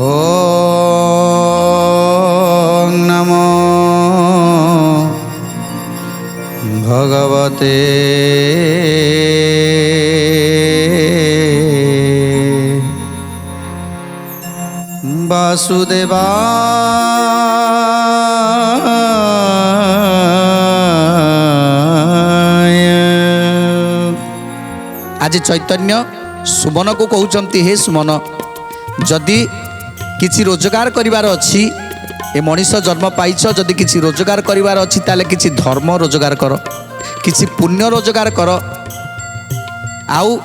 ओम नमो भगवते वासुदेवाय। आज चैतन्य सुमन को कहते हे सुमन, जदि किसी रोजगार करिवार अच्छी ए मनीष जन्म पाइछ, जदि किसी रोजगार करिवार अच्छी ताले किसी धर्म रोजगार कर, किसी पुण्य रोजगार कर। आउ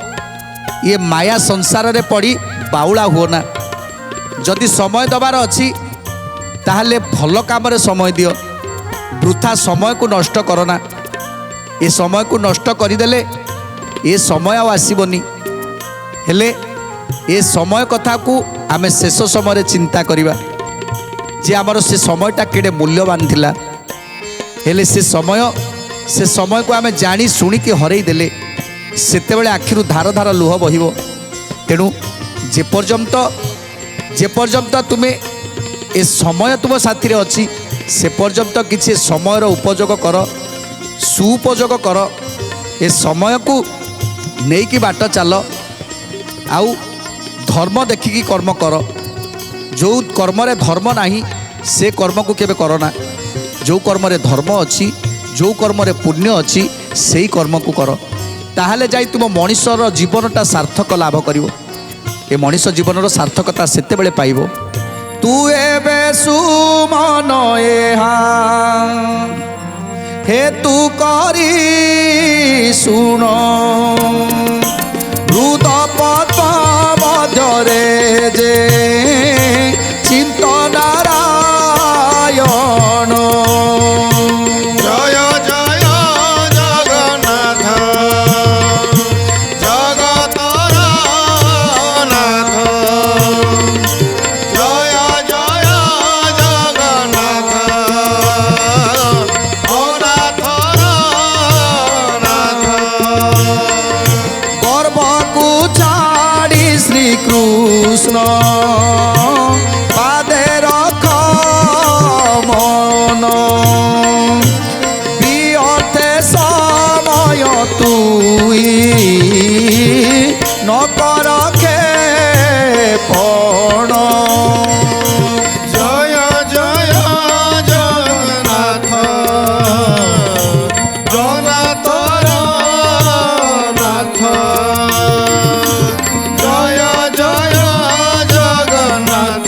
ये माया संसार रे पड़ी बाउला हुओना। जदि समय दबार अच्छी ताहले भल काम रे समय दियो, वृथा समय को नष्ट करना। ये समय को नष्ट करदेले ये समय आसबनी। हेले ये समय कथा को आमे शेष समय चिंता करिबा जे आमर से समयटा केड़े मूल्यवान थिला। हेले से समय को आमे जानी शुणी के हरई देले सेतेबेले आखिरु धार धार लुह बहिबो। तेणु जे पर्यंत तुमे ए समय तुम साथी रे अछि से पर्यंत किछि समयर उपयोग कर, सुपयोग कर। ए समय को नहीं कि बाट चल, आउ धर्म देखिकी कर्म कर। जो कर्म रे धर्म नाही से कर्म को केबे करना। जो कर्म रे धर्म अच्छी, जो कर्म रे पुण्य अच्छी से ही कर्म को कर। ताहले जाई तुम मनीषर जीवनटा सार्थक लाभ करिवो। ए मनीष जीवनर सार्थकता सेते बेले पाइबो। तू एबे सुमन एहा हे तू करी सुन, हृद पद्म मध्यरे जे चिंतनारायण। जय जय जगन्नाथ जगतर नाथ, जय जय जगन्नाथ अनाथर नाथ। गर्व को छाड़ी श्री कृष्ण पादे रख मन, बियर्थे समय तुई न कर खेपण। जय जय जगन्नाथ जगतर नाथ, जय जय जगन्नाथ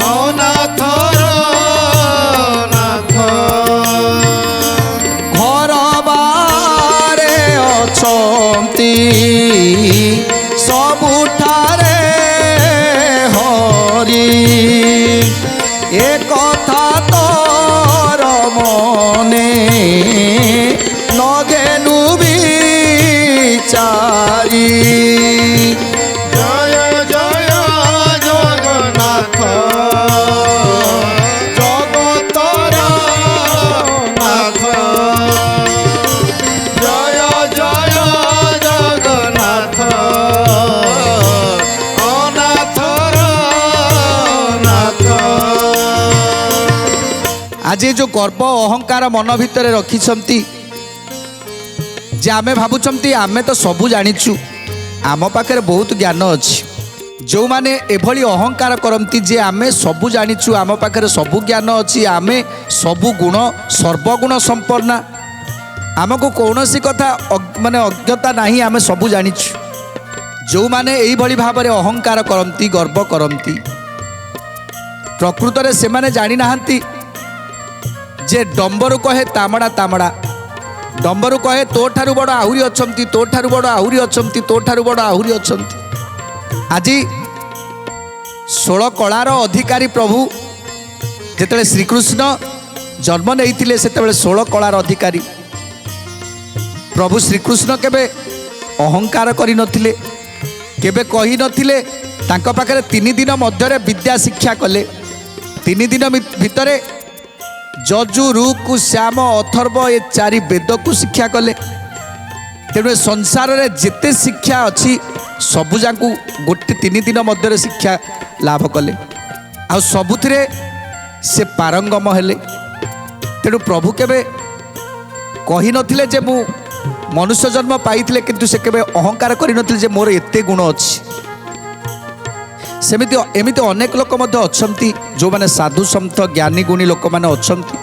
अनाथर नाथ। घर बारे अछंती सबुठारे हरि, ए कथा तोर मने नगेनु बिचारी। जय जय जगन्नाथ जगतर नाथ, जय जय जगन्नाथ अनाथर नाथ। आज जो गर्व अहंकार मन भितर रखिछंती जे आमे भाबुछंती आमे तो सबू जानिछु, आम पाखे बहुत ज्ञान अच्छी। जो माने एभली अहंकार करती जे आमे सबू जानिछु, आम पाखे सबू ज्ञान अच्छी, आमे सबू गुण सर्वगुण संपन्ना, आमको कौनसी कथा माने अज्ञता नहीं, आमे सबू जानिछु। जो माने एई भली भाबरे अहंकार करती गर्व करती प्रकृत रे से माने जानि नाहंती जे डंबरू कहे तामड़ा तामड़ा, डंबरू कहे तो ठारू बड़ आहुरी अछंती, तो ठारू बड़ आहुरी अछंती, तो ठारू बड़ आहुरी अछंती। आज 16 कलार अधिकारी प्रभु जेतेबेले श्रीकृष्ण जन्म नहीं सेतेबेले 16 कलार अधिकारी प्रभु श्रीकृष्ण केबे अहंकार करि नथिले, केबे कहि नथिले। तांको पाखरे 3 दिन मध्यरे विद्या शिक्षा कले। 3 दिन भितरे ଯଜୁ ଋକୁ ଶ୍ୟାମ ଅଥର୍ବ ଏ ଚାରି ବେଦକୁ ଶିକ୍ଷା କଲେ। ତେଣୁ ଏ ସଂସାରରେ ଯେତେ ଶିକ୍ଷା ଅଛି ସବୁ ଯାଙ୍କୁ ଗୋଟେ 3 ଦିନ ମଧ୍ୟରେ ଶିକ୍ଷା ଲାଭ କଲେ ଆଉ ସବୁଥିରେ ସେ ପାରଙ୍ଗମ ହେଲେ। ତେଣୁ ପ୍ରଭୁ କେବେ କହିନଥିଲେ ଯେ ମୁଁ ମନୁଷ୍ୟ ଜନ୍ମ ପାଇଥିଲେ, କିନ୍ତୁ ସେ କେବେ ଅହଙ୍କାର କରିନଥିଲେ ଯେ ମୋର ଏତେ ଗୁଣ ଅଛି। ସେମିତି ଏମିତି ଅନେକ ଲୋକ ମଧ୍ୟ ଅଛନ୍ତି ଯେଉଁମାନେ ସାଧୁ ସନ୍ଥ ଜ୍ଞାନୀ ଗୁଣୀ ଲୋକମାନେ ଅଛନ୍ତି,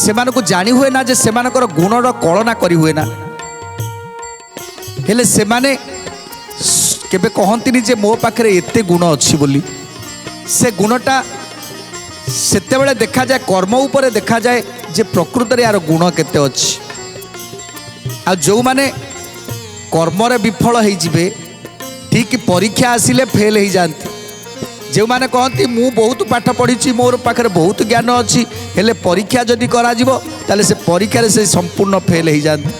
ସେମାନଙ୍କୁ ଜାଣି ହୁଏ ନା ଯେ ସେମାନଙ୍କର ଗୁଣର କଳନା କରି ହୁଏ ନା। ହେଲେ ସେମାନେ କେବେ କହନ୍ତିନି ଯେ ମୋ ପାଖରେ ଏତେ ଗୁଣ ଅଛି ବୋଲି। ସେ ଗୁଣଟା ସେତେବେଳେ ଦେଖାଯାଏ, କର୍ମ ଉପରେ ଦେଖାଯାଏ ଯେ ପ୍ରକୃତରେ ୟାର ଗୁଣ କେତେ ଅଛି। ଆଉ ଯେଉଁମାନେ କର୍ମରେ ବିଫଳ ହେଇଯିବେ, ଠିକ୍ ପରୀକ୍ଷା ଆସିଲେ ଫେଲ୍ ହେଇଯାଆନ୍ତି। ଯେଉଁମାନେ କହନ୍ତି ମୁଁ ବହୁତ ପାଠ ପଢ଼ିଛି, ମୋର ପାଖରେ ବହୁତ ଜ୍ଞାନ ଅଛି, ହେଲେ ପରୀକ୍ଷା ଯଦି କରାଯିବ ତାହେଲେ ସେ ପରୀକ୍ଷାରେ ସେ ସମ୍ପୂର୍ଣ୍ଣ ଫେଲ୍ ହେଇଯାଆନ୍ତି।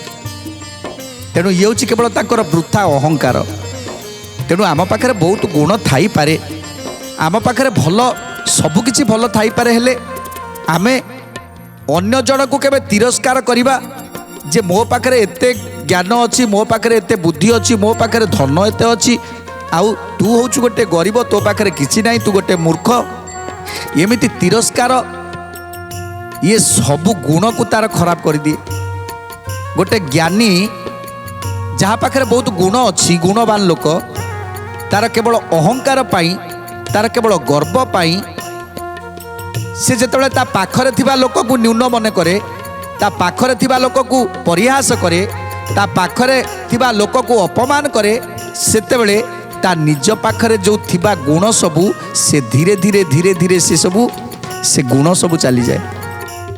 ତେଣୁ ଇଏ ହେଉଛି କେବଳ ତାଙ୍କର ବୃଥା ଅହଙ୍କାର। ତେଣୁ ଆମ ପାଖରେ ବହୁତ ଗୁଣ ଥାଇପାରେ, ଆମ ପାଖରେ ଭଲ ସବୁକିଛି ଭଲ ଥାଇପାରେ, ହେଲେ ଆମେ ଅନ୍ୟ ଜଣକୁ କେବେ ତିରସ୍କାର କରିବା ଯେ ମୋ ପାଖରେ ଏତେ ଜ୍ଞାନ ଅଛି, ମୋ ପାଖରେ ଏତେ ବୁଦ୍ଧି ଅଛି, ମୋ ପାଖରେ ଧନ ଏତେ ଅଛି, ଆଉ ତୁ ହେଉଛୁ ଗୋଟେ ଗରିବ, ତୋ ପାଖରେ କିଛି ନାହିଁ, ତୁ ଗୋଟେ ମୂର୍ଖ, ଏମିତି ତିରସ୍କାର ଇଏ ସବୁ ଗୁଣକୁ ତାର ଖରାପ କରିଦିଏ। ଗୋଟେ ଜ୍ଞାନୀ ଯାହା ପାଖରେ ବହୁତ ଗୁଣ ଅଛି, ଗୁଣବାନ ଲୋକ, ତାର କେବଳ ଅହଙ୍କାର ପାଇଁ, ତାର କେବଳ ଗର୍ବ ପାଇଁ ସେ ଯେତେବେଳେ ତା ପାଖରେ ଥିବା ଲୋକକୁ ନ୍ୟୁନ ମନେ କରେ, ତା ପାଖରେ ଥିବା ଲୋକକୁ ପରିହାସ କରେ, ତା ପାଖରେ ଥିବା ଲୋକକୁ ଅପମାନ କରେ, ସେତେବେଳେ ତା ନିଜ ପାଖରେ ଯେଉଁ ଥିବା ଗୁଣ ସବୁ ସେ ଧୀରେ ଧୀରେ ଧୀରେ ଧୀରେ ସେ ଗୁଣ ସବୁ ଚାଲିଯାଏ।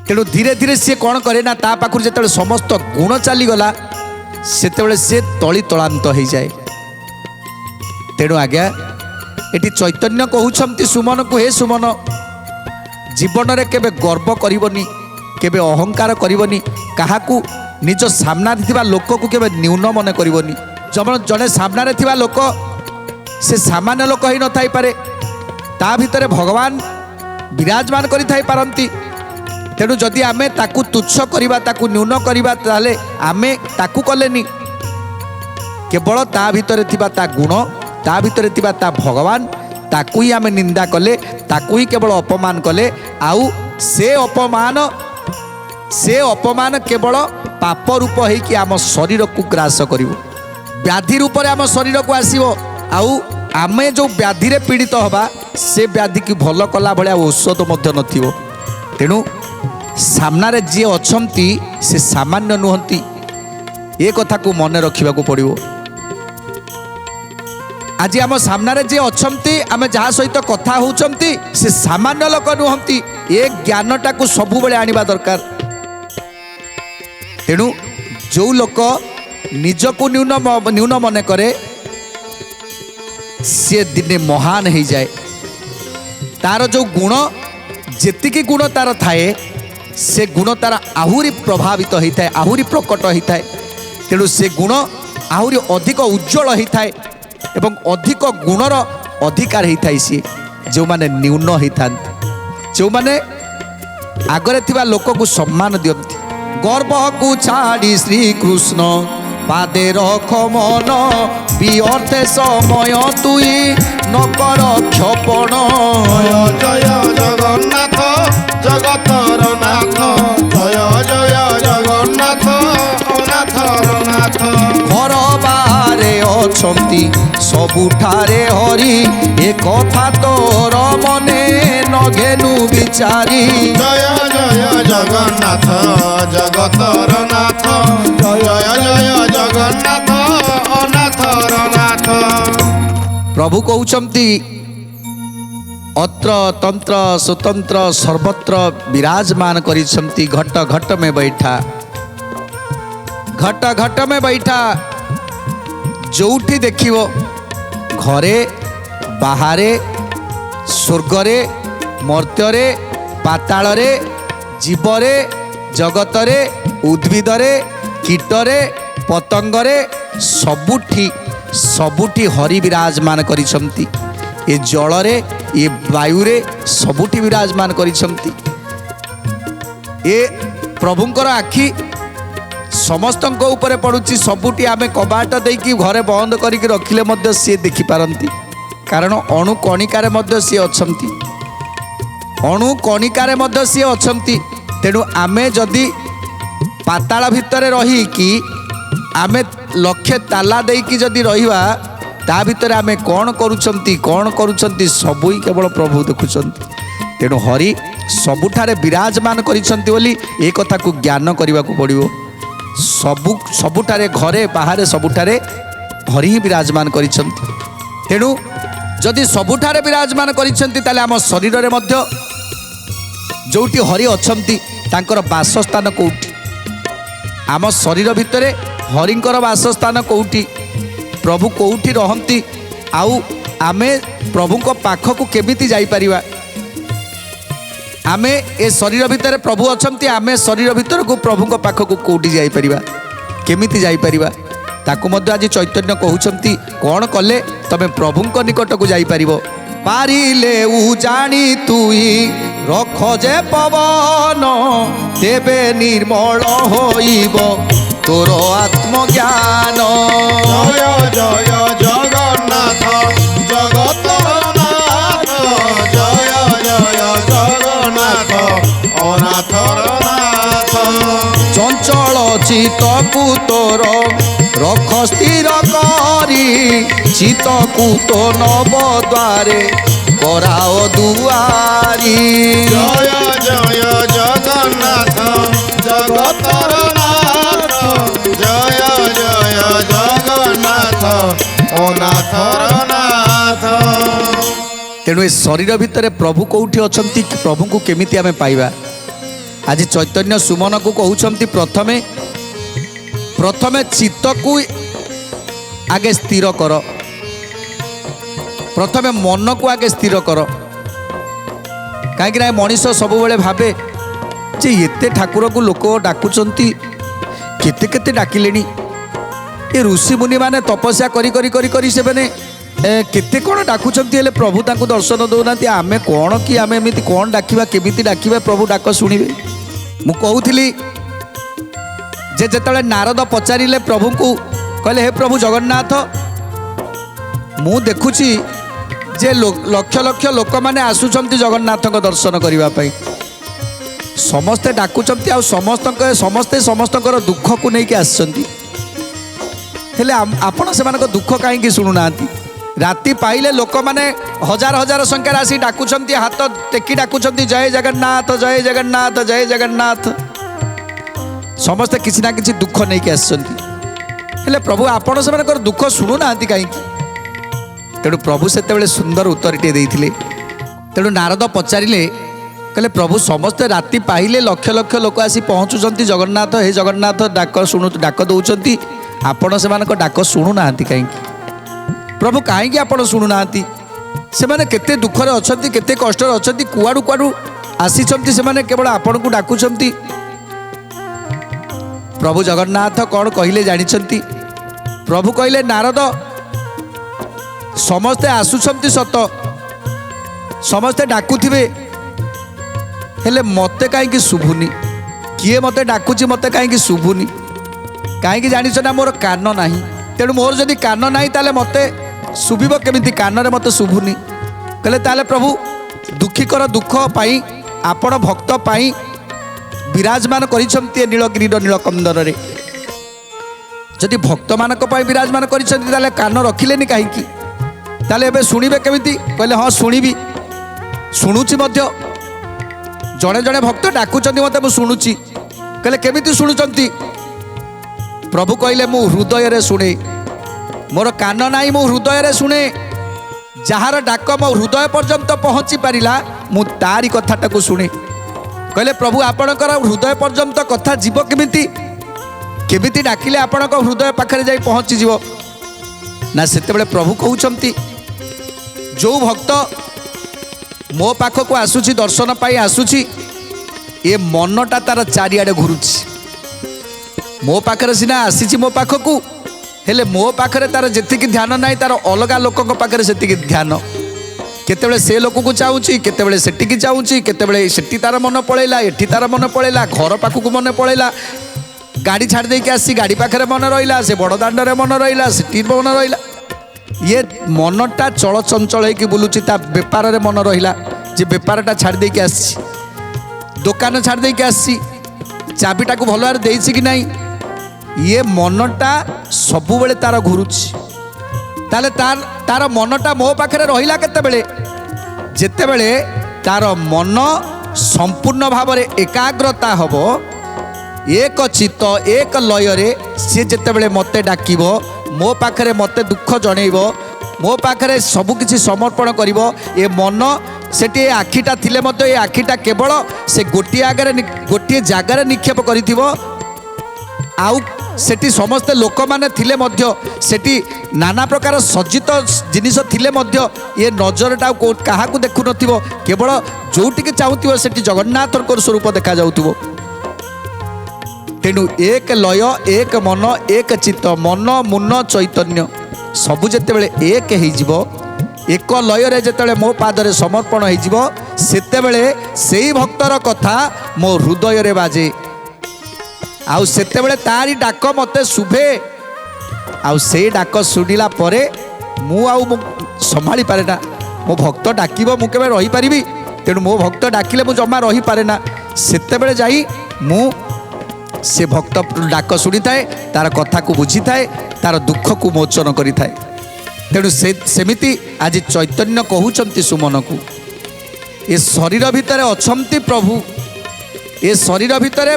ତେଣୁ ଧୀରେ ଧୀରେ ସିଏ କ'ଣ କରେ ନା, ତା ପାଖରୁ ଯେତେବେଳେ ସମସ୍ତ ଗୁଣ ଚାଲିଗଲା ସେତେବେଳେ ସେ ତଳିତଳାନ୍ତ ହେଇଯାଏ। ତେଣୁ ଆଜ୍ଞା ଏଠି ଚୈତନ୍ୟ କହୁଛନ୍ତି ସୁମନକୁ, ହେ ସୁମନ, ଜୀବନରେ କେବେ ଗର୍ବ କରିବନି, କେବେ ଅହଙ୍କାର କରିବନି, କାହାକୁ ନିଜ ସାମ୍ନାରେ ଥିବା ଲୋକକୁ କେବେ ନ୍ୟୁନ ମନେ କରିବନି। ଜଣେ ସାମ୍ନାରେ ଥିବା ଲୋକ ସେ ସାମାନ୍ୟ ଲୋକ ହେଇନଥାଇପାରେ, ତା ଭିତରେ ଭଗବାନ ବିରାଜମାନ କରିଥାଇ ପାରନ୍ତି। ତେଣୁ ଯଦି ଆମେ ତାକୁ ତୁଚ୍ଛ କରିବା, ତାକୁ ନ୍ୟୁନ କରିବା, ତାହେଲେ ଆମେ ତାକୁ କଲେନି, କେବଳ ତା ଭିତରେ ଥିବା ତା ଗୁଣ, ତା ଭିତରେ ଥିବା ତା ଭଗବାନ, ତାକୁ ହିଁ ଆମେ ନିନ୍ଦା କଲେ, ତାକୁ ହିଁ କେବଳ ଅପମାନ କଲେ। ଆଉ ସେ ଅପମାନ କେବଳ ପାପ ରୂପ ହେଇକି ଆମ ଶରୀରକୁ ଗ୍ରାସ କରିବ, ବ୍ୟାଧି ରୂପରେ ଆମ ଶରୀରକୁ ଆସିବ। ଆଉ ଆମେ ଯେଉଁ ବ୍ୟାଧିରେ ପୀଡ଼ିତ ହେବା, ସେ ବ୍ୟାଧିକି ଭଲ କଲା ଭଳିଆ ଔଷଧ ମଧ୍ୟ ନଥିବ। ତେଣୁ ସାମ୍ନାରେ ଯିଏ ଅଛନ୍ତି ସେ ସାମାନ୍ୟ ନୁହନ୍ତି, ଏ କଥାକୁ ମନେ ରଖିବାକୁ ପଡ଼ିବ। ଆଜି ଆମ ସାମ୍ନାରେ ଯିଏ ଅଛନ୍ତି, ଆମେ ଯାହା ସହିତ କଥା ହେଉଛନ୍ତି, ସେ ସାମାନ୍ୟ ଲୋକ ନୁହନ୍ତି। ଏ ଜ୍ଞାନଟାକୁ ସବୁବେଳେ ଆଣିବା ଦରକାର। ତେଣୁ ଯେଉଁ ଲୋକ ନିଜକୁ ନ୍ୟୁନ ମନେ କରେ, ସିଏ ଦିନେ ମହାନ ହେଇଯାଏ। ତାର ଯେଉଁ ଗୁଣ, ଯେତିକି ଗୁଣ ତାର ଥାଏ, ସେ ଗୁଣ ତାର ଆହୁରି ପ୍ରଭାବିତ ହେଇଥାଏ, ଆହୁରି ପ୍ରକଟ ହେଇଥାଏ। ତେଣୁ ସେ ଗୁଣ ଆହୁରି ଅଧିକ ଉଜ୍ଜଳ ହେଇଥାଏ ଏବଂ ଅଧିକ ଗୁଣର ଅଧିକାର ହେଇଥାଏ ସିଏ। ଯେଉଁମାନେ ନ୍ୟୁନ ହେଇଥାନ୍ତି, ଯେଉଁମାନେ ଆଗରେ ଥିବା ଲୋକକୁ ସମ୍ମାନ ଦିଅନ୍ତି। ଗର୍ବକୁ ଛାଡ଼ି ଶ୍ରୀକୃଷ୍ଣ ପାଦେ ରଖ ମନ, ବିଅର୍ଥେ ସମୟ ତୁଇ ନକର କ୍ଷପଣ। জয় জয় জগন্নাথ জগতর নাথ, জয় জয় জগন্নাথ অনাথর নাথ। ঘর বাহারে অছন্তি ସବୁଠାରେ ହରି, ଏ କଥା ତୋର ମନେ ନଘେନୁ ବିଚାରି। জয় জয় জগন্নাথ জগতর নাথ, জয় জয় জগন্নাথ অনাথর নাথ। ପ୍ରଭୁ କହୁଛନ୍ତି ଅତ୍ର ତନ୍ତ୍ର ସ୍ୱତନ୍ତ୍ର ସର୍ବତ୍ର ବିରାଜମାନ କରିଛନ୍ତି, ଘଟ ଘଟ ମେ ବୈଠା, ଘଟ ଘଟ ମେ ବୈଠା। ଯେଉଁଠି ଦେଖିବ, ଘରେ ବାହାରେ, ସ୍ୱର୍ଗରେ, ମର୍ତ୍ତ୍ୟରେ, ପାତାଳରେ, ଜୀବରେ, ଜଗତରେ, ଉଦ୍ଭିଦରେ, କୀଟରେ, ପତଙ୍ଗରେ, ସବୁଠି ହରି ବିରାଜମାନ କରିଛନ୍ତି। ଏ ଜଳରେ, ଏ ବାୟୁରେ ସବୁଠି ବିରାଜମାନ କରିଛନ୍ତି। ଏ ପ୍ରଭୁଙ୍କର ଆଖି ସମସ୍ତଙ୍କ ଉପରେ ପଡ଼ୁଛି। ସବୁଠି ଆମେ କବାଟ ଦେଇକି ଘରେ ବନ୍ଦ କରିକି ରଖିଲେ ମଧ୍ୟ ସିଏ ଦେଖିପାରନ୍ତି, କାରଣ ଅଣୁ କଣିକାରେ ମଧ୍ୟ ସିଏ ଅଛନ୍ତି, ଅଣୁ କଣିକାରେ ମଧ୍ୟ ସିଏ ଅଛନ୍ତି। ତେଣୁ ଆମେ ଯଦି ପାତାଳ ଭିତରେ ରହିକି ଆମେ ଲକ୍ଷେ ତାଲା ଦେଇକି ଯଦି ରହିବା, ତା ଭିତରେ ଆମେ କ'ଣ କରୁଛନ୍ତି ସବୁ ହିଁ କେବଳ ପ୍ରଭୁ ଦେଖୁଛନ୍ତି। ତେଣୁ ହରି ସବୁଠାରେ ବିରାଜମାନ କରିଛନ୍ତି ବୋଲି ଏ କଥାକୁ ଜ୍ଞାନ କରିବାକୁ ପଡ଼ିବ। ସବୁଠାରେ ଘରେ ବାହାରେ ସବୁଠାରେ ହରି ହିଁ ବିରାଜମାନ କରିଛନ୍ତି। ତେଣୁ ଯଦି ସବୁଠାରେ ବିରାଜମାନ କରିଛନ୍ତି ତାହେଲେ ଆମ ଶରୀରରେ ମଧ୍ୟ ଯେଉଁଠି ହରି ଅଛନ୍ତି ତାଙ୍କର ବାସସ୍ଥାନ କେଉଁଠି? ଆମ ଶରୀର ଭିତରେ ହରିଙ୍କର ବାସସ୍ଥାନ କେଉଁଠି? ପ୍ରଭୁ କେଉଁଠି ରହନ୍ତି? ଆଉ ଆମେ ପ୍ରଭୁଙ୍କ ପାଖକୁ କେମିତି ଯାଇପାରିବା? ଆମେ ଏ ଶରୀର ଭିତରେ ପ୍ରଭୁ ଅଛନ୍ତି, ଆମେ ଶରୀର ଭିତରକୁ ପ୍ରଭୁଙ୍କ ପାଖକୁ କେଉଁଠି ଯାଇପାରିବା, କେମିତି ଯାଇପାରିବା? ତାକୁ ମଧ୍ୟ ଆଜି ଚୈତନ୍ୟ କହୁଛନ୍ତି, କ'ଣ କଲେ ତମେ ପ୍ରଭୁଙ୍କ ନିକଟକୁ ଯାଇପାରିବ? ପାରିଲେ ଜାଣି ତୁଇ ରଖ ଯେ ପବନ, ତେବେ ନିର୍ମଳ ହୋଇବ ତୋର ଆତ୍ମଜ୍ଞାନ। ଜୟ ଜୟ ଜଗନ୍ନାଥ ଜଗତର ନାଥ, ଜୟ ଜୟ ଜଗନ୍ନାଥ ଅନାଥର ନାଥ। ଚଞ୍ଚଳ ଚିତ୍ତକୁ ତୋର ରଖ ସ୍ଥିର କରି, ଚିତ୍ତକୁ ତ ନବ ଦ୍ୱାରେ କରାଅ ଦୁଆରି। ଜୟ ଜୟ ଜଗନ୍ନାଥ ଜଗତର ନାଥ, ଜୟ ଜୟ ଜଗନ୍ନାଥ ଅନାଥର ନାଥ। ତେଣୁ ଏ ଶରୀର ଭିତରେ ପ୍ରଭୁ କେଉଁଠି ଅଛନ୍ତି, ପ୍ରଭୁଙ୍କୁ କେମିତି ଆମେ ପାଇବା? ଆଜି ଚୈତନ୍ୟ ସୁମନକୁ କହୁଛନ୍ତି, ପ୍ରଥମେ ଚିତ୍ତକୁ ଆଗେ ସ୍ଥିର କର, ପ୍ରଥମେ ମନକୁ ଆଗେ ସ୍ଥିର କର। କାହିଁକିନା ମଣିଷ ସବୁବେଳେ ଭାବେ ଯେ ଏତେ ଠାକୁରକୁ ଲୋକ ଡାକୁଛନ୍ତି, କେତେ କେତେ ଡାକିଲେଣି, ଏ ଋଷିମୁନି ମାନେ ତପସ୍ୟା କରି କରି କରି କରି ସେମାନେ କେତେ କ'ଣ ଡାକୁଛନ୍ତି, ହେଲେ ପ୍ରଭୁ ତାଙ୍କୁ ଦର୍ଶନ ଦେଉନାହାନ୍ତି। ଆମେ କ'ଣ କି ଆମେ ଏମିତି କ'ଣ ଡାକିବା, କେମିତି ଡାକିବା ପ୍ରଭୁ ଡାକ ଶୁଣିବେ? ମୁଁ କହୁଥିଲି ଯେ ଯେତେବେଳେ ନାରଦ ପଚାରିଲେ ପ୍ରଭୁଙ୍କୁ, କହିଲେ ହେ ପ୍ରଭୁ ଜଗନ୍ନାଥ, ମୁଁ ଦେଖୁଛି ଯେ ଲକ୍ଷ ଲକ୍ଷ ଲୋକମାନେ ଆସୁଛନ୍ତି ଜଗନ୍ନାଥଙ୍କ ଦର୍ଶନ କରିବା ପାଇଁ, ସମସ୍ତେ ଡାକୁଛନ୍ତି, ଆଉ ସମସ୍ତେ ସମସ୍ତଙ୍କର ଦୁଃଖକୁ ନେଇକି ଆସିଛନ୍ତି, ହେଲେ ଆପଣ ସେମାନଙ୍କ ଦୁଃଖ କାହିଁକି ଶୁଣୁନାହାନ୍ତି? ରାତି ପାଇଲେ ଲୋକମାନେ ହଜାର ହଜାର ସଂଖ୍ୟାରେ ଆସି ଡାକୁଛନ୍ତି, ହାତ ଟେକି ଡାକୁଛନ୍ତି, ଜୟ ଜଗନ୍ନାଥ ଜୟ ଜଗନ୍ନାଥ ଜୟ ଜଗନ୍ନାଥ। ସମସ୍ତେ କିଛି ନା କିଛି ଦୁଃଖ ନେଇକି ଆସିଛନ୍ତି, ହେଲେ ପ୍ରଭୁ ଆପଣ ସେମାନଙ୍କର ଦୁଃଖ ଶୁଣୁନାହାନ୍ତି କାହିଁକି? ତେଣୁ ପ୍ରଭୁ ସେତେବେଳେ ସୁନ୍ଦର ଉତ୍ତରଟିଏ ଦେଇଥିଲେ। ତେଣୁ ନାରଦ ପଚାରିଲେ, କହିଲେ ପ୍ରଭୁ ସମସ୍ତେ ରାତି ପାଇଲେ ଲକ୍ଷ ଲକ୍ଷ ଲୋକ ଆସି ପହଞ୍ଚୁଛନ୍ତି ଜଗନ୍ନାଥ, ହେ ଜଗନ୍ନାଥ ଡାକ ଦେଉଛନ୍ତି, ଆପଣ ସେମାନଙ୍କ ଡାକ ଶୁଣୁନାହାନ୍ତି କାହିଁକି? ପ୍ରଭୁ କାହିଁକି ଆପଣ ଶୁଣୁନାହାନ୍ତି? ସେମାନେ କେତେ ଦୁଃଖରେ ଅଛନ୍ତି, କେତେ କଷ୍ଟରେ ଅଛନ୍ତି, କୁଆଡ଼ୁ କୁଆଡ଼ୁ ଆସିଛନ୍ତି, ସେମାନେ କେବଳ ଆପଣଙ୍କୁ ଡାକୁଛନ୍ତି। ପ୍ରଭୁ ଜଗନ୍ନାଥ କ'ଣ କହିଲେ ଜାଣିଛନ୍ତି? ପ୍ରଭୁ କହିଲେ, ନାରଦ, ସମସ୍ତେ ଆସୁଛନ୍ତି ସତ, ସମସ୍ତେ ଡାକୁଥିବେ, ହେଲେ ମୋତେ କାହିଁକି ଶୁଭୁନି? କିଏ ମୋତେ ଡାକୁଛି, ମୋତେ କାହିଁକି ଶୁଭୁନି? କାହିଁକି ଜାଣିଛ ନା? ମୋର କାନ ନାହିଁ। ତେଣୁ ମୋର ଯଦି କାନ ନାହିଁ ତାହେଲେ ମୋତେ ଶୁଭିବ କେମିତି? କାନରେ ମୋତେ ଶୁଭୁନି। କହିଲେ ତାହେଲେ ପ୍ରଭୁ ଦୁଃଖୀଙ୍କର ଦୁଃଖ ପାଇଁ ଆପଣ ଭକ୍ତ ପାଇଁ ବିରାଜମାନ କରିଛନ୍ତି ନୀଳଗିରିର ନୀଳକନ୍ଦରରେ। ଯଦି ଭକ୍ତମାନଙ୍କ ପାଇଁ ବିରାଜମାନ କରିଛନ୍ତି ତାହେଲେ କାନ ରଖିଲେନି କାହିଁକି? ତାହେଲେ ଏବେ ଶୁଣିବେ କେମିତି? କହିଲେ ହଁ ଶୁଣିବି, ଶୁଣୁଛି ମଧ୍ୟ। ଜଣେ ଜଣେ ଭକ୍ତ ଡାକୁଛନ୍ତି ମୋତେ, ମୁଁ ଶୁଣୁଛି। କହିଲେ କେମିତି ଶୁଣୁଛନ୍ତି? ପ୍ରଭୁ କହିଲେ, ମୁଁ ହୃଦୟରେ ଶୁଣେ, ମୋର କାନ ନାହିଁ, ମୁଁ ହୃଦୟରେ ଶୁଣେ। ଯାହାର ଡାକ ମୋ ହୃଦୟ ପର୍ଯ୍ୟନ୍ତ ପହଞ୍ଚି ପାରିଲା, ମୁଁ ତାରି କଥାଟାକୁ ଶୁଣେ। କହିଲେ ପ୍ରଭୁ ଆପଣଙ୍କର ହୃଦୟ ପର୍ଯ୍ୟନ୍ତ କଥା ଯିବ କେମିତି? କେମିତି ଡାକିଲେ ଆପଣଙ୍କ ହୃଦୟ ପାଖରେ ଯାଇ ପହଞ୍ଚିଯିବ? ନା ସେତେବେଳେ ପ୍ରଭୁ କହୁଛନ୍ତି, ଯେଉଁ ଭକ୍ତ ମୋ ପାଖକୁ ଆସୁଛି, ଦର୍ଶନ ପାଇଁ ଆସୁଛି, ଏ ମନଟା ତାର ଚାରିଆଡ଼େ ଘୁରୁଛି। ମୋ ପାଖରେ ସିନା ଆସିଛି ମୋ ପାଖକୁ, ହେଲେ ମୋ ପାଖରେ ତାର ଯେତିକି ଧ୍ୟାନ ନାହିଁ, ତାର ଅଲଗା ଲୋକଙ୍କ ପାଖରେ ସେତିକି ଧ୍ୟାନ। କେତେବେଳେ ସେ ଲୋକକୁ ଚାହୁଁଛି, କେତେବେଳେ ସେଠିକି ଚାହୁଁଛି, କେତେବେଳେ ସେଠି ତାର ମନ ପଳେଇଲା, ଏଠି ତାର ମନ ପଳେଇଲା, ଘର ପାଖକୁ ମନେ ପଳେଇଲା, ଗାଡ଼ି ଛାଡ଼ି ଦେଇକି ଆସି ଗାଡ଼ି ପାଖରେ ମନ ରହିଲା, ସେ ବଡ଼ ଦାଣ୍ଡରେ ମନ ରହିଲା, ସେଠି ମନ ରହିଲା। ଇଏ ମନଟା ଚଳଚଞ୍ଚଳ ହେଇକି ବୁଲୁଛି, ତା ବେପାରରେ ମନ ରହିଲା, ଯେ ବେପାରଟା ଛାଡ଼ି ଦେଇକି ଆସିଛି, ଦୋକାନ ଛାଡ଼ି ଦେଇକି ଆସିଛି, ଚାବିଟାକୁ ଭଲ ଭାବରେ ଦେଇଛି କି ନାହିଁ, ଇଏ ମନଟା ସବୁବେଳେ ତାର ଘୁରୁଛି। ତାହେଲେ ତାର ମନଟା ମୋ ପାଖରେ ରହିଲା କେତେବେଳେ? ଯେତେବେଳେ ତାର ମନ ସମ୍ପୂର୍ଣ୍ଣ ଭାବରେ ଏକାଗ୍ରତା ହେବ, ଏକ ଚିତ୍ତ ଏକ ଲୟରେ, ସିଏ ଯେତେବେଳେ ମୋତେ ଡାକିବ, ମୋ ପାଖରେ ମୋତେ ଦୁଃଖ ଜଣେଇବ, ମୋ ପାଖରେ ସବୁକିଛି ସମର୍ପଣ କରିବ, ଏ ମନ ସେଠି ଏ ଆଖିଟା ଥିଲେ ମଧ୍ୟ ଏ ଆଖିଟା କେବଳ ସେ ଗୋଟିଏ ଜାଗାରେ ନିକ୍ଷେପ କରିଥିବ। ଆଉ ସେଠି ସମସ୍ତେ ଲୋକମାନେ ଥିଲେ ମଧ୍ୟ, ସେଠି ନାନା ପ୍ରକାର ସଜ୍ଜିତ ଜିନିଷ ଥିଲେ ମଧ୍ୟ ଏ ନଜରଟା କାହାକୁ ଦେଖୁନଥିବ, କେବଳ ଯେଉଁଠିକି ଚାହୁଁଥିବ ସେଠି ଜଗନ୍ନାଥଙ୍କ ସ୍ୱରୂପ ଦେଖାଯାଉଥିବ। ତେଣୁ ଏକ ଲୟ, ଏକ ମନ, ଏକ ଚିତ୍ତ, ମନ ମୁନ ଚୈତନ୍ୟ ସବୁ ଯେତେବେଳେ ଏକ ହେଇଯିବ, ଏକ ଲୟରେ ଯେତେବେଳେ ମୋ ପାଦରେ ସମର୍ପଣ ହେଇଯିବ, ସେତେବେଳେ ସେଇ ଭକ୍ତର କଥା ମୋ ହୃଦୟରେ ବାଜେ, ଆଉ ସେତେବେଳେ ତାରି ଡାକ ମୋତେ ଶୁଭେ। ଆଉ ସେଇ ଡାକ ଶୁଣିଲା ପରେ ମୁଁ ସମ୍ଭାଳି ପାରେ ନା, ମୋ ଭକ୍ତ ଡାକିବ ମୁଁ କେବେ ରହିପାରିବି? ତେଣୁ ମୋ ଭକ୍ତ ଡାକିଲେ ମୁଁ ଜମା ରହିପାରେ ନା। ସେତେବେଳେ ଯାଇ ମୁଁ ସେ ଭକ୍ତ ଡାକ ଶୁଣିଥାଏ, ତାର କଥାକୁ ବୁଝିଥାଏ, ତାର ଦୁଃଖକୁ ମୋଚନ କରିଥାଏ। ତେଣୁ ସେମିତି ଆଜି ଚୈତନ୍ୟ କହୁଛନ୍ତି ସୁମନକୁ, ଏ ଶରୀର ଭିତରେ ଅଛନ୍ତି ପ୍ରଭୁ, ଏ ଶରୀର ଭିତରେ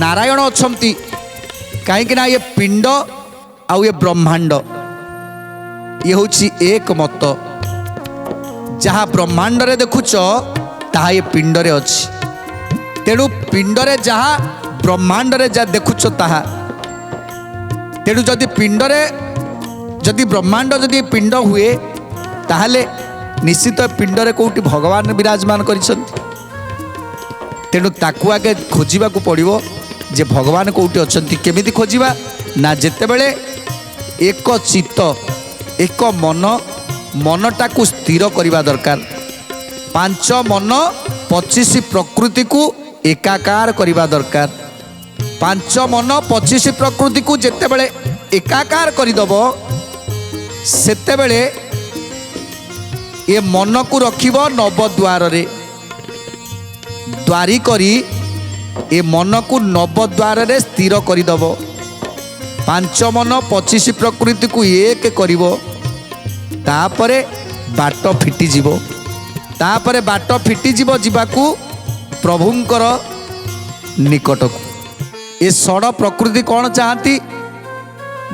ନାରାୟଣ ଅଛନ୍ତି। କାହିଁକି ନା ଏ ପିଣ୍ଡ ଆଉ ଏ ବ୍ରହ୍ମାଣ୍ଡ ଇଏ ହେଉଛି ଏକ ମତ। ଯାହା ବ୍ରହ୍ମାଣ୍ଡରେ ଦେଖୁଛ ତାହା ଏ ପିଣ୍ଡରେ ଅଛି। ତେଣୁ ପିଣ୍ଡରେ ଯାହା, ବ୍ରହ୍ମାଣ୍ଡରେ ଯାହା ଦେଖୁଛ ତାହା। ତେଣୁ ଯଦି ବ୍ରହ୍ମାଣ୍ଡ ଯଦି ପିଣ୍ଡ ହୁଏ, ତାହେଲେ ନିଶ୍ଚିତ ପିଣ୍ଡରେ କେଉଁଠି ଭଗବାନ ବିରାଜମାନ କରିଛନ୍ତି। ତେଣୁ ତାକୁ ଆଗେ ଖୋଜିବାକୁ ପଡ଼ିବ ଯେ ଭଗବାନ କେଉଁଠି ଅଛନ୍ତି। କେମିତି ଖୋଜିବା ନା, ଯେତେବେଳେ ଏକ ଚିତ୍ତ ଏକ ମନ, ମନଟାକୁ ସ୍ଥିର କରିବା ଦରକାର। 5 ମନ 25 ପ୍ରକୃତିକୁ ଏକାକାର କରିବା ଦରକାର। 5 ମନ 25 ପ୍ରକୃତିକୁ ଯେତେବେଳେ ଏକାକାର କରିଦେବ, ସେତେବେଳେ ଏ ମନକୁ ରଖିବ ନବଦ୍ୱାରରେ, ଦ୍ୱାରି କରି ଏ ମନକୁ ନବଦ୍ୱାରରେ ସ୍ଥିର କରିଦେବ। 5 ମନ 25 ପ୍ରକୃତିକୁ ଏକ କରିବ। ତାପରେ ବାଟ ଫିଟିଯିବ, ତାପରେ ବାଟ ଫିଟିଯିବ ଯିବାକୁ ପ୍ରଭୁଙ୍କର ନିକଟକୁ। ଏ ଷଡ଼ ପ୍ରକୃତି କ'ଣ ଚାହାନ୍ତି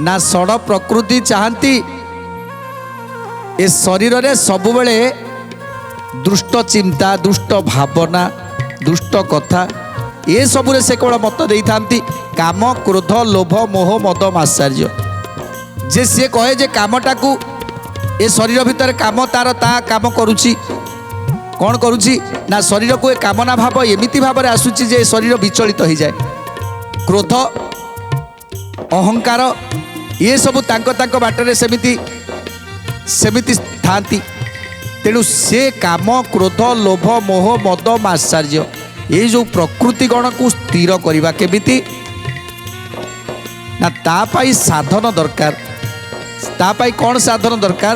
ନା, ଷଡ଼ ପ୍ରକୃତି ଚାହାନ୍ତି ଏ ଶରୀରରେ ସବୁବେଳେ ଦୁଷ୍ଟ ଚିନ୍ତା, ଦୁଷ୍ଟ ଭାବନା, ଦୁଷ୍ଟ କଥା, ଏସବୁରେ ସେ କେବଳ ମତ ଦେଇଥାନ୍ତି। କାମ, କ୍ରୋଧ, ଲୋଭ, ମୋହ, ମଦ, ମାତ୍ସର୍ଯ୍ୟ। ଯେ ସିଏ କହେ ଯେ କାମଟାକୁ, ଏ ଶରୀର ଭିତରେ କାମ ତାର ତା କାମ କରୁଛି। କ'ଣ କରୁଛି ନା, ଶରୀରକୁ ଏ କାମନା ଭାବ ଏମିତି ଭାବରେ ଆସୁଛି ଯେ ଶରୀର ବିଚଳିତ ହୋଇଯାଏ। କ୍ରୋଧ, ଅହଙ୍କାର, ଏସବୁ ତାଙ୍କ ବାଟରେ ସେମିତି ଥାନ୍ତି। ତେଣୁ ସେ କାମ, କ୍ରୋଧ, ଲୋଭ, ମୋହ, ମଦ, ମାତ୍ସର୍ଯ୍ୟ, ଏଇ ଯେଉଁ ପ୍ରକୃତି ଗଣକୁ ସ୍ଥିର କରିବା କେମିତି ନା, ତା ପାଇଁ ସାଧନ ଦରକାର। ତା ପାଇଁ କ'ଣ ସାଧନ ଦରକାର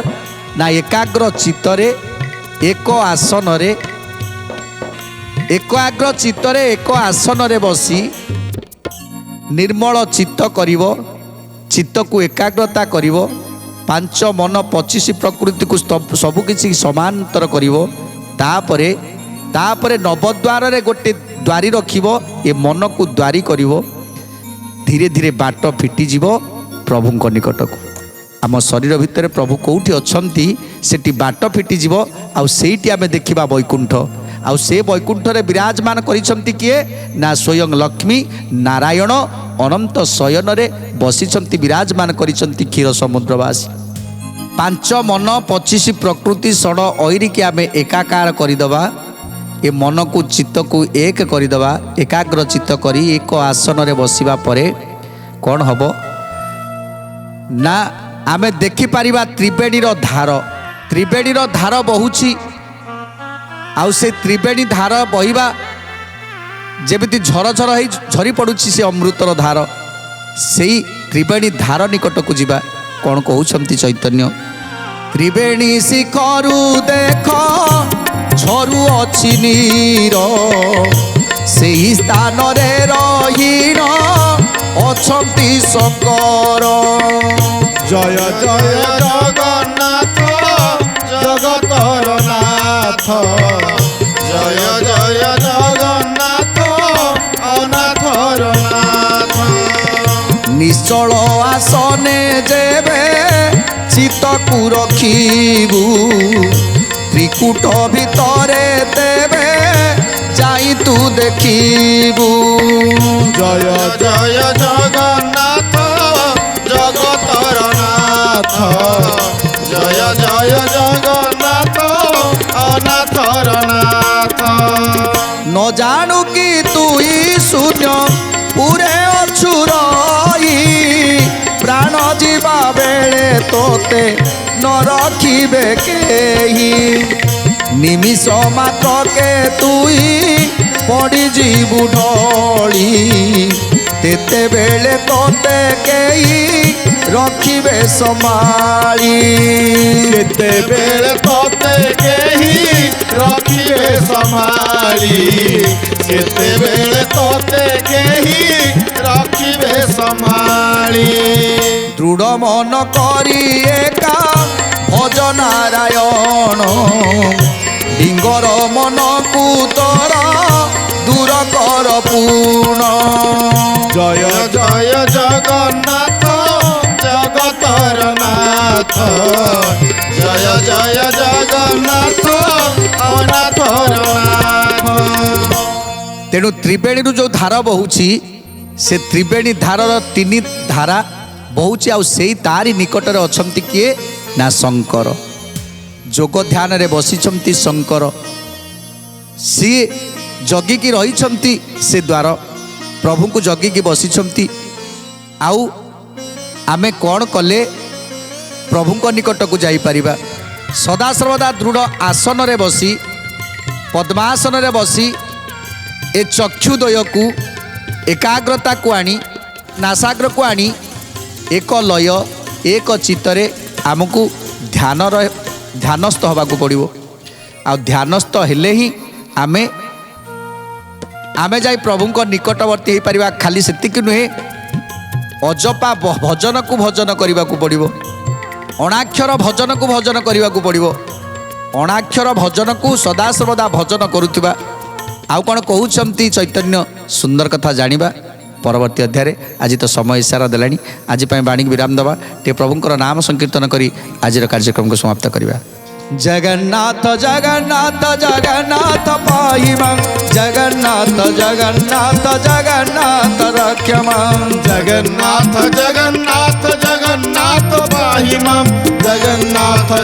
ନା, ଏକାଗ୍ର ଚିତ୍ତରେ ଏକ ଆସନରେ ବସି ନିର୍ମଳ ଚିତ୍ତ କରିବ, ଚିତ୍ତକୁ ଏକାଗ୍ରତା କରିବ। 5 ମନ 25 ପ୍ରକୃତିକୁ ସବୁକିଛି ସମାନ୍ତର କରିବ। ତାପରେ ନବଦ୍ୱାରରେ ଗୋଟେ ଦ୍ୱାରି ରଖିବ, ଏ ମନକୁ ଦ୍ୱାରି କରିବ। ଧୀରେ ଧୀରେ ବାଟ ଫିଟିଯିବ ପ୍ରଭୁଙ୍କ ନିକଟକୁ। ଆମ ଶରୀର ଭିତରେ ପ୍ରଭୁ କେଉଁଠି ଅଛନ୍ତି ସେଠି ବାଟ ଫିଟିଯିବ, ଆଉ ସେଇଠି ଆମେ ଦେଖିବା ବୈକୁଣ୍ଠ। ଆଉ ସେ ବୈକୁଣ୍ଠରେ ବିରାଜମାନ କରିଛନ୍ତି କିଏ ନା, ସ୍ୱୟଂ ଲକ୍ଷ୍ମୀ ନାରାୟଣ ଅନନ୍ତ ଶୟନରେ ବସିଛନ୍ତି, ବିରାଜମାନ କରିଛନ୍ତି କ୍ଷୀର ସମୁଦ୍ରବାସୀ। 5 ମନ 25 ପ୍ରକୃତି ଷଡ଼ ଐରିକି ଆମେ ଏକାକାର କରିଦେବା। ଏ ମନକୁ ଚିତ୍ତକୁ ଏକ କରିଦେବା। ଏକାଗ୍ର ଚିତ୍ତ କରି ଏକ ଆସନରେ ବସିବା ପରେ କ'ଣ ହେବ ନା, ଆମେ ଦେଖିପାରିବା ତ୍ରିବେଣୀର ଧାର। ତ୍ରିବେଣୀର ଧାର ବହୁଛି आउ से त्रिवेणी धार बहिबा जेमिति झरझर हो झरी पड़ुछि से अमृतर धार से त्रिवेणी धार निकट को जीवा कौन कहते चैतन्य त्रिवेणी शिखरु देख झरु अछि नीर से स्थान रे रहीन अछंती शंकर जय जय जगन्नाथ जगतर नाथ जय जय जगन्नाथ अनाथर नाथ निश्चल आसने जेबे चित्तकु रखिबु त्रिकूट भितरे देबे जाई तू देखिबु जय जय जगन्नाथ जगतर नाथ जय जय जगन्नाथ अनाथर नाथ न जानू कि तुई शून्य पूरे अछु रही प्राण जीवा बेले तोते न रखिबे केही निमिष मात्र के तुई पड़ी जीवु ढली तेते बेले तोते केही रखिबे संभाली केतेबेले तोते केही रखिबे संभाली केतेबेले तोते केही रखिबे संभाली दृढ़ मन करी एका भज नारायण डिंगर मन को तोरा दूर कर पूर्ण जय जय जगन्नाथ जगतर नाथ जय जय जगन्नाथ अनाथर नाथ तेणु त्रिवेणी जो धार बहुची से त्रिवेणी धार तीन धारा बहुची आउ से तारी निकटरे अछंती किए ना शंकर जोग ध्यान रे बसिछंती शंकर सी जगिकी रहिछंती से द्वार प्रभु को जगिकी बसिछंती आउ आमे कौन कले प्रभु को निकट को जाई परिबा सदा सर्वदा दृढ़ आसन रे बसी पद्मासन रे बसी ए चक्षुद्वय को एकाग्रता को आनी नासाग्र को आनी एक लय एक चित्तरे आमको ध्यानस्थ होबाकू पड़िबो आ ध्यानस्थ हेले ही आमे आमे जाई प्रभु को निकटवर्ती हो पारिबा खाली सेतिक नुहे अजपा भजन को भजन करने को पड़ो अणाक्षर भजन को भजन करने को पड़ो अणाक्षर भजन को सदासर्वदा भजन करुवा आउ कौन कहते चैतन्य सुंदर कथा जानिबा परवर्ती अध्याय आज तो समय इशारा देलानी आज बाणी विराम दबा टे प्रभुंकर नाम संकीर्तन करी आज कार्यक्रम को समाप्त करवा जगन्नाथ जगन्नाथ जगन्नाथ पाहि मां जगन्नाथ जगन्नाथ जगन्नाथ रक्ष मां जगन्नाथ जगन्नाथ जगन्नाथ पाहि मां जगन्नाथ